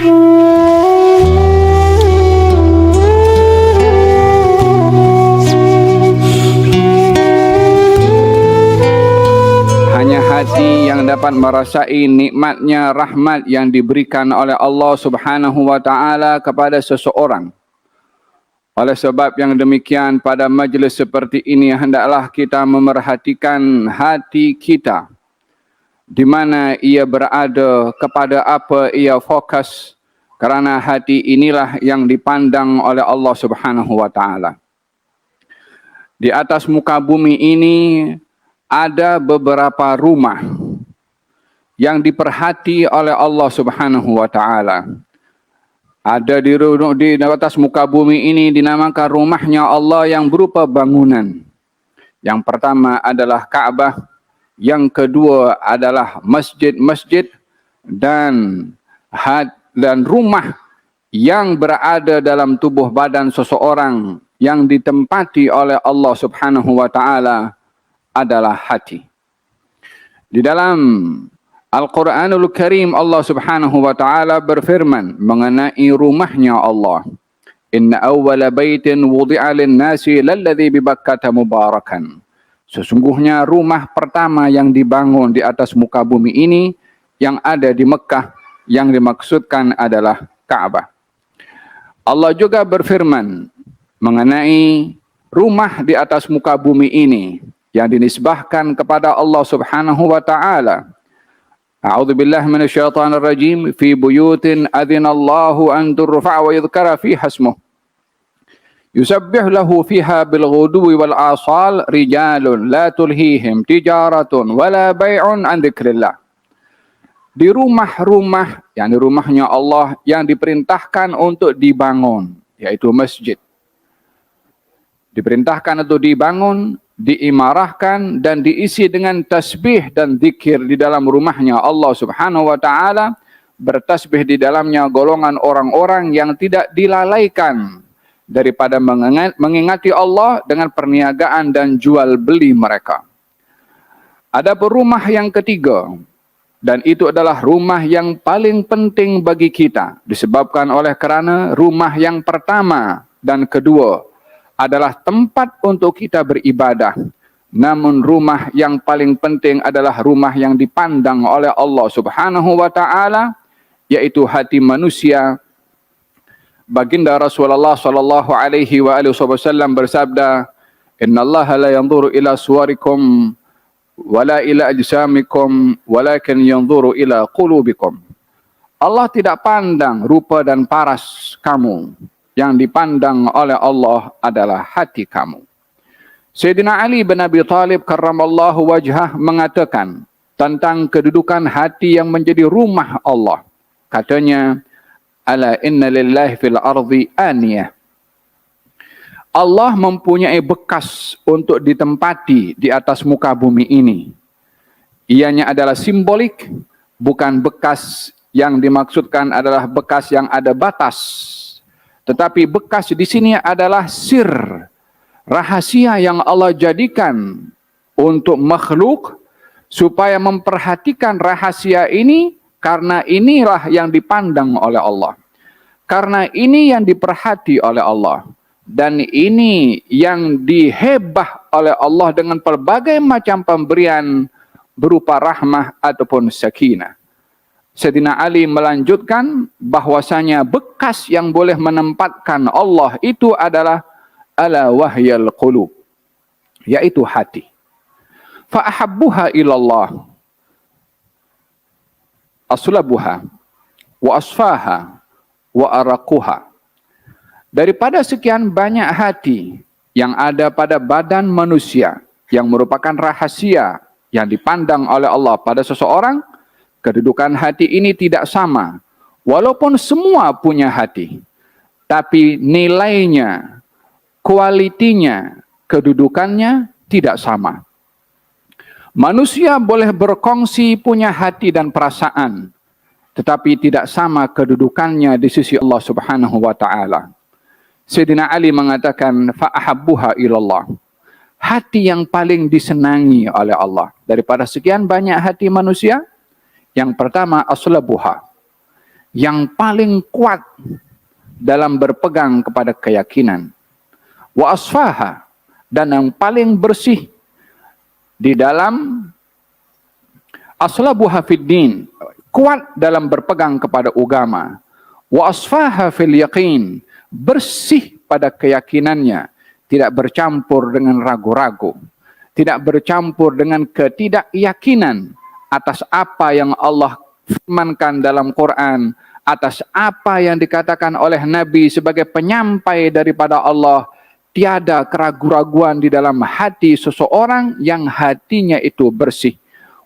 Hanya hati yang dapat merasai nikmatnya rahmat yang diberikan oleh Allah Subhanahu wa taala kepada seseorang. Oleh sebab yang demikian, pada majlis seperti ini hendaklah kita memerhatikan hati kita, di mana ia berada, kepada apa ia fokus, kerana hati inilah yang dipandang oleh Allah Subhanahu wa taala. Di atas muka bumi ini ada beberapa rumah yang diperhati oleh Allah Subhanahu wa taala. Ada di atas muka bumi ini dinamakan rumahnya Allah yang berupa bangunan. Yang pertama adalah Ka'bah, yang kedua adalah masjid-masjid dan rumah yang berada dalam tubuh badan seseorang yang ditempati oleh Allah Subhanahu wa taala adalah hati. Di dalam Al-Quranul Karim, Allah Subhanahu wa taala berfirman mengenai rumahnya Allah. Inna awwala baitin wudi'a lin-nasi lalladzi bi Bakkah mubarakan. Sesungguhnya rumah pertama yang dibangun di atas muka bumi ini yang ada di Mekah, yang dimaksudkan adalah Ka'bah. Allah juga berfirman mengenai rumah di atas muka bumi ini yang dinisbahkan kepada Allah Subhanahu wa taala. A'udzu billahi minasyaitonir rajim, fi buyutin adzinallahu an turfa' wa yudhkara fiha ismuh. Yusabbih lahu fiha bil ghuduwi wal asal rijalun la tulhihim tijaratun wala bai'un an dzikrillah. Di rumah-rumah, yakni rumahnya Allah yang diperintahkan untuk dibangun, yaitu masjid. Diperintahkan untuk dibangun, diimarahkan dan diisi dengan tasbih dan zikir di dalam rumahnya Allah Subhanahu wa taala. Bertasbih di dalamnya golongan orang-orang yang tidak dilalaikan daripada mengingati Allah dengan perniagaan dan jual beli mereka. Ada rumah yang ketiga, dan itu adalah rumah yang paling penting bagi kita, disebabkan oleh kerana rumah yang pertama dan kedua adalah tempat untuk kita beribadah. Namun rumah yang paling penting adalah rumah yang dipandang oleh Allah Subhanahu wa taala, yaitu hati manusia. Baginda Rasulullah sallallahu alaihi wasallam bersabda, "Innallaha la yanzuru ila suwarikum wala ila ajsamikum walakin yanzuru ila qulubikum." Allah tidak pandang rupa dan paras kamu. Yang dipandang oleh Allah adalah hati kamu. Sayyidina Ali bin Abi Thalib karramallahu wajhah mengatakan tentang kedudukan hati yang menjadi rumah Allah. Katanya, ala inna lillahi fil ardi aniyah. Allah mempunyai bekas untuk ditempati di atas muka bumi ini. Ianya adalah simbolik, bukan bekas yang dimaksudkan adalah bekas yang ada batas. Tetapi bekas di sini adalah sir, rahasia yang Allah jadikan untuk makhluk supaya memperhatikan rahasia ini, karena inilah yang dipandang oleh Allah. Karena ini yang diperhati oleh Allah. Dan ini yang dihebah oleh Allah dengan pelbagai macam pemberian berupa rahmah ataupun sakinah. Sayyidina Ali melanjutkan bahwasanya bekas yang boleh menempatkan Allah itu adalah ala wahyal qulub, yaitu hati. Fa ahabbuha ilallah aslabuha wa asfaha wa araquha. Daripada sekian banyak hati yang ada pada badan manusia yang merupakan rahasia yang dipandang oleh Allah pada seseorang, kedudukan hati ini tidak sama. Walaupun semua punya hati, tapi nilainya, kualitinya, kedudukannya tidak sama. Manusia boleh berkongsi punya hati dan perasaan, tetapi tidak sama kedudukannya di sisi Allah Subhanahu wa taala. Sayyidina Ali mengatakan fa ahabbuha ilallah. Hati yang paling disenangi oleh Allah daripada sekian banyak hati manusia, yang pertama aslabuha, yang paling kuat dalam berpegang kepada keyakinan. Wa asfaha, dan yang paling bersih di dalam aslabuha fid din, kuat dalam berpegang kepada agama. Wa asfaha fil yaqin, bersih pada keyakinannya, tidak bercampur dengan ragu-ragu, tidak bercampur dengan ketidakyakinan atas apa yang Allah firmankan dalam Quran, atas apa yang dikatakan oleh Nabi sebagai penyampai daripada Allah. Tiada keraguan-raguan di dalam hati seseorang yang hatinya itu bersih.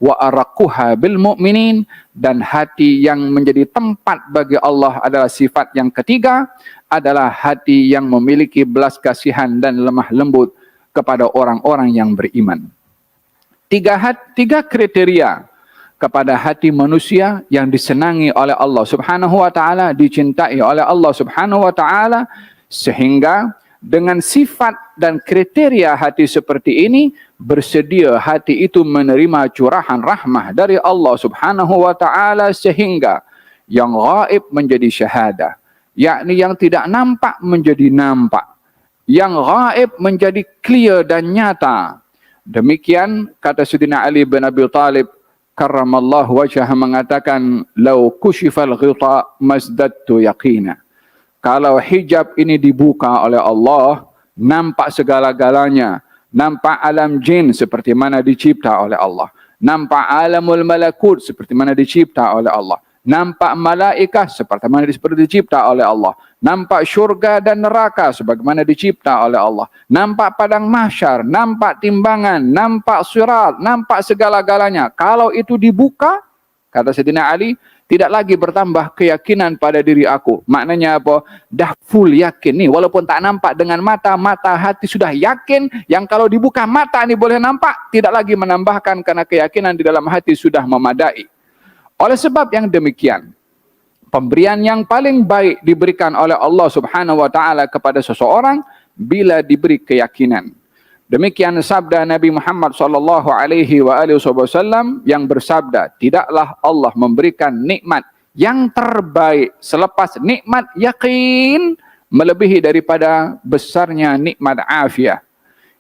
Wa araquha bil mu'minin, dan hati yang menjadi tempat bagi Allah adalah sifat yang ketiga, adalah hati yang memiliki belas kasihan dan lemah lembut kepada orang-orang yang beriman. Tiga kriteria kepada hati manusia yang disenangi oleh Allah Subhanahu wa taala, dicintai oleh Allah Subhanahu wa taala, sehingga dengan sifat dan kriteria hati seperti ini, bersedia hati itu menerima curahan rahmah dari Allah Subhanahu wa taala, sehingga yang gaib menjadi syahadah, yakni yang tidak nampak menjadi nampak, yang gaib menjadi clear dan nyata. Demikian kata Sayyidina Ali bin Abi Thalib karramallahu wajhah mengatakan, "Lau kushifal ghita masdattu yaqina." Kalau hijab ini dibuka oleh Allah, nampak segala-galanya. Nampak alam jin seperti mana dicipta oleh Allah. Nampak alamul malakut seperti mana dicipta oleh Allah. Nampak malaikat seperti mana dicipta oleh Allah. Nampak syurga dan neraka sebagaimana dicipta oleh Allah. Nampak padang mahsyar, nampak timbangan, nampak sirat, nampak segala-galanya. Kalau itu dibuka, kata Sayyidina Ali, tidak lagi bertambah keyakinan pada diri aku. Maknanya apa? Dah full yakin nih. Walaupun tak nampak dengan mata, mata hati sudah yakin. Yang kalau dibuka mata ini boleh nampak. Tidak lagi menambahkan karena keyakinan di dalam hati sudah memadai. Oleh sebab yang demikian, pemberian yang paling baik diberikan oleh Allah Subhanahu wa taala kepada seseorang bila diberi keyakinan. Demikian sabda Nabi Muhammad sallallahu alaihi wasallam yang bersabda, tidaklah Allah memberikan nikmat yang terbaik selepas nikmat yakin melebihi daripada besarnya nikmat afiah.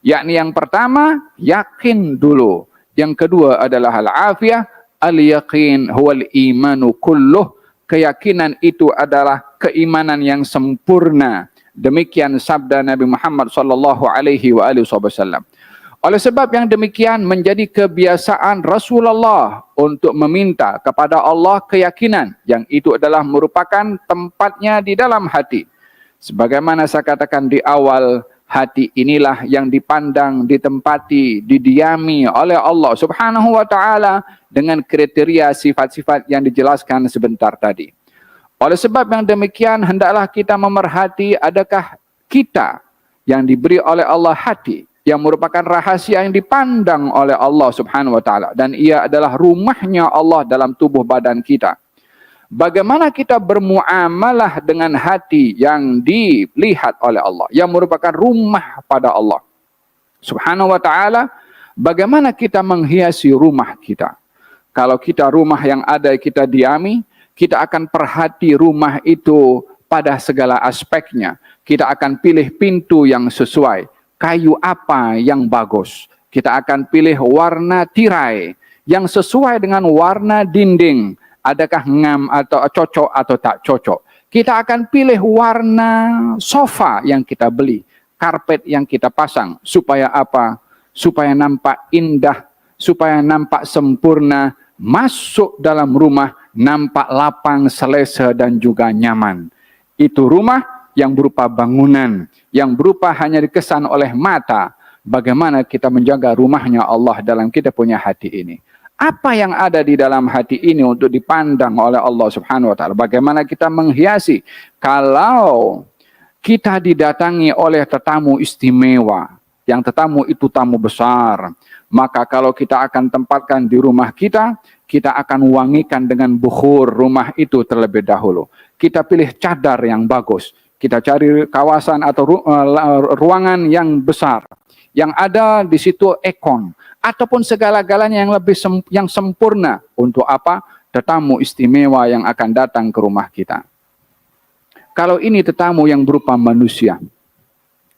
Yakni yang pertama, yakin dulu. Yang kedua adalah al-afiah. Al-yaqin huwal imanu kulluh. Keyakinan itu adalah keimanan yang sempurna. Demikian sabda Nabi Muhammad sallallahu alaihi wasallam. Oleh sebab yang demikian, menjadi kebiasaan Rasulullah untuk meminta kepada Allah keyakinan, yang itu adalah merupakan tempatnya di dalam hati. Sebagaimana saya katakan di awal, hati inilah yang dipandang, ditempati, didiami oleh Allah Subhanahu wa taala dengan kriteria sifat-sifat yang dijelaskan sebentar tadi. Oleh sebab yang demikian, hendaklah kita memerhati adakah kita yang diberi oleh Allah hati yang merupakan rahasia yang dipandang oleh Allah Subhanahu wa taala, dan ia adalah rumahnya Allah dalam tubuh badan kita. Bagaimana kita bermuamalah dengan hati yang dilihat oleh Allah, yang merupakan rumah pada Allah Subhanahu wa taala, bagaimana kita menghiasi rumah kita. Kalau kita rumah yang ada kita diami, kita akan perhati rumah itu pada segala aspeknya. Kita akan pilih pintu yang sesuai, kayu apa yang bagus. Kita akan pilih warna tirai yang sesuai dengan warna dinding. Adakah ngam atau cocok atau tak cocok. Kita akan pilih warna sofa yang kita beli, karpet yang kita pasang. Supaya apa? Supaya nampak indah, supaya nampak sempurna. Masuk dalam rumah, nampak lapang, selesa dan juga nyaman. Itu rumah yang berupa bangunan, yang berupa hanya dikesan oleh mata. Bagaimana kita menjaga rumahnya Allah dalam kita punya hati ini? Apa yang ada di dalam hati ini untuk dipandang oleh Allah Subhanahu wa taala? Bagaimana kita menghiasi? Kalau kita didatangi oleh tetamu istimewa, yang tetamu itu tamu besar, maka kalau kita akan tempatkan di rumah kita, kita akan wangikan dengan bukhur rumah itu terlebih dahulu. Kita pilih cadar yang bagus. Kita cari kawasan atau ruangan yang besar. Yang ada di situ aircon. Ataupun segala-galanya yang lebih yang sempurna. Untuk apa? tetamu istimewa yang akan datang ke rumah kita. Kalau ini tetamu yang berupa manusia,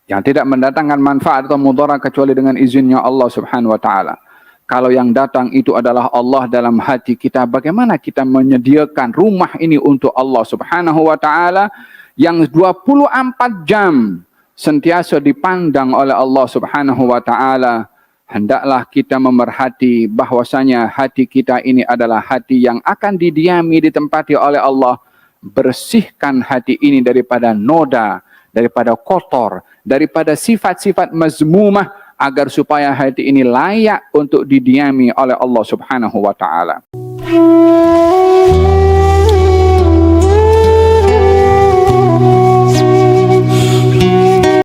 yang tidak mendatangkan manfaat atau mudarat kecuali dengan izinnya Allah Subhanahu wa taala. Kalau yang datang itu adalah Allah dalam hati kita, bagaimana kita menyediakan rumah ini untuk Allah Subhanahu wa taala yang 24 jam sentiasa dipandang oleh Allah Subhanahu wa taala? Hendaklah kita memerhati bahwasanya hati kita ini adalah hati yang akan didiami, ditempati oleh Allah. Bersihkan hati ini daripada noda, daripada kotor, daripada sifat-sifat mazmumah, agar supaya hati ini layak untuk didiami oleh Allah Subhanahu wa taala.